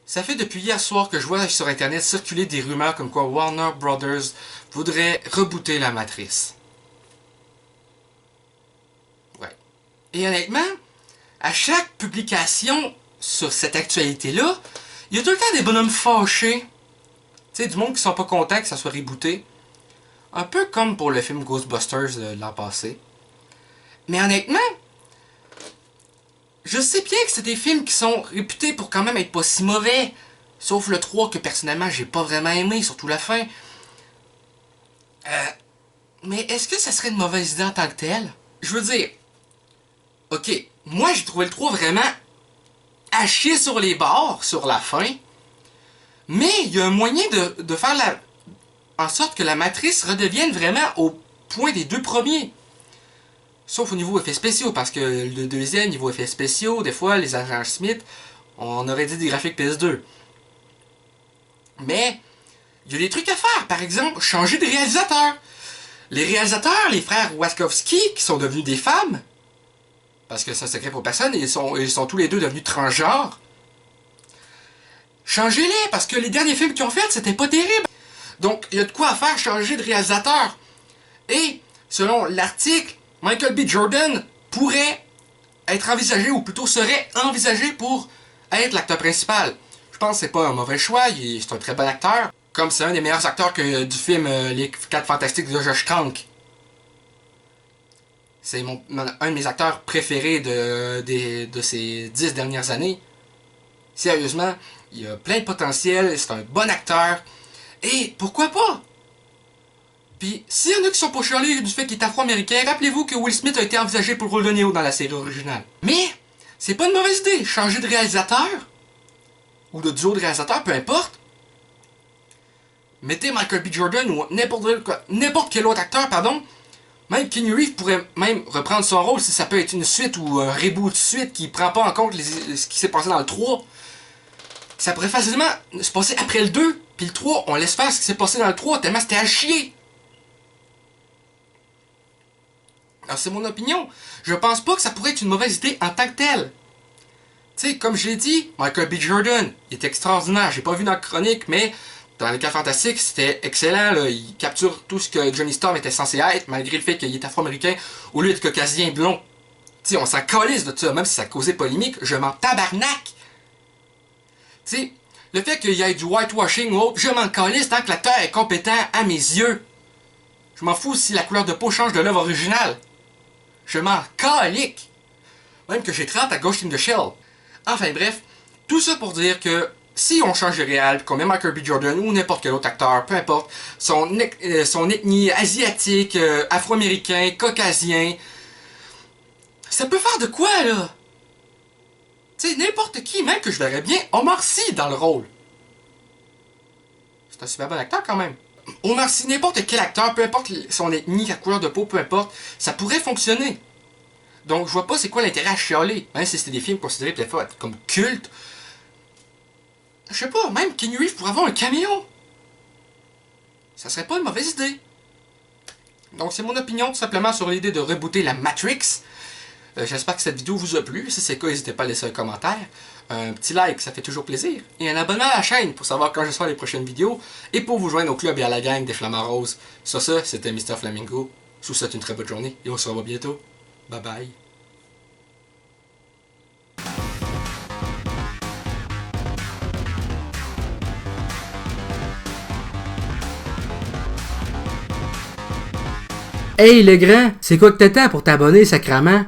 Ça fait depuis hier soir que je vois sur internet circuler des rumeurs comme quoi Warner Brothers voudrait rebooter la Matrice. Ouais. Et honnêtement, à chaque publication sur cette actualité-là, il y a tout le temps des bonhommes fâchés. Tu sais, du monde qui sont pas contents que ça soit rebooté. Un peu comme pour le film Ghostbusters de l'an passé. Mais honnêtement, je sais bien que c'est des films qui sont réputés pour quand même être pas si mauvais. Sauf le 3 que personnellement j'ai pas vraiment aimé, surtout la fin. Mais est-ce que ça serait une mauvaise idée en tant que telle? Je veux dire, ok, moi j'ai trouvé le 3 vraiment à chier sur les bords, sur la fin. Mais il y a un moyen de faire en sorte que la matrice redevienne vraiment au point des deux premiers. Sauf au niveau effets spéciaux, parce que le deuxième niveau effets spéciaux, des fois, les agents Smith, on aurait dit des graphiques PS2. Mais, il y a des trucs à faire. Par exemple, changer de réalisateur. Les réalisateurs, les frères Wachowski, qui sont devenus des femmes, parce que c'est un secret pour personne, ils sont tous les deux devenus transgenres. Changez-les, parce que les derniers films qu'ils ont fait, c'était pas terrible. Donc, il y a de quoi à faire, changer de réalisateur. Et, selon l'article, Michael B. Jordan pourrait être envisagé, ou plutôt serait envisagé pour être l'acteur principal. Je pense que c'est pas un mauvais choix, c'est un très bon acteur. Comme c'est un des meilleurs acteurs du film Les 4 Fantastiques de Josh Trank. C'est un de mes acteurs préférés de ces 10 dernières années. Sérieusement, il a plein de potentiel, c'est un bon acteur. Et pourquoi pas? Puis, s'il y en a qui sont pas chialés du fait qu'il est afro-américain, rappelez-vous que Will Smith a été envisagé pour le rôle de Neo dans la série originale. Mais, c'est pas une mauvaise idée, changer de réalisateur, ou de duo de réalisateur, peu importe. Mettez Michael B. Jordan ou n'importe quel autre acteur, pardon. Même Keanu Reeves pourrait même reprendre son rôle si ça peut être une suite ou un reboot de suite qui prend pas en compte ce qui s'est passé dans le 3. Ça pourrait facilement se passer après le 2, puis le 3, on laisse faire ce qui s'est passé dans le 3, tellement c'était à chier. Alors c'est mon opinion. Je pense pas que ça pourrait être une mauvaise idée en tant que telle. Tu sais, comme je l'ai dit, Michael B. Jordan, il est extraordinaire. J'ai pas vu dans la chronique, mais dans les 4 Fantastiques, c'était excellent. Là. Il capture tout ce que Johnny Storm était censé être, malgré le fait qu'il est afro-américain au lieu de caucasien blond. Tu sais, on s'en calisse de ça, même si ça causait polémique, je m'en tabarnak. Tu sais, le fait qu'il y ait du whitewashing ou autre, je m'en calisse tant que l'acteur est compétent à mes yeux. Je m'en fous si la couleur de peau change de l'œuvre originale. Je m'en calique. Même que j'ai 30 à Ghost in the Shell. Enfin bref, tout ça pour dire que si on change de réal, qu'on met Michael B. Jordan ou n'importe quel autre acteur, peu importe, son ethnie asiatique, afro-américain, caucasien, ça peut faire de quoi là? Tu sais, n'importe qui, même que je verrais bien Omar Sy dans le rôle. C'est un super bon acteur quand même. Omar Sy, n'importe quel acteur, peu importe son ethnie, sa couleur de peau, peu importe, ça pourrait fonctionner. Donc je vois pas c'est quoi l'intérêt à chialer. Même si c'était des films considérés peut-être comme cultes. Je sais pas, même Keanu Reeves pourrait avoir un caméo. Ça serait pas une mauvaise idée. Donc c'est mon opinion tout simplement sur l'idée de rebooter la Matrix. J'espère que cette vidéo vous a plu. Si c'est le cas, n'hésitez pas à laisser un commentaire. Un petit like, ça fait toujours plaisir. Et un abonnement à la chaîne pour savoir quand je sors les prochaines vidéos. Et pour vous joindre au club et à la gang des Flamants Roses. Sur ce, c'était Mr. Flamingo. Je vous souhaite une très bonne journée et on se revoit bientôt. Bye bye. Hey le grand, c'est quoi que t'attends pour t'abonner, sacrament?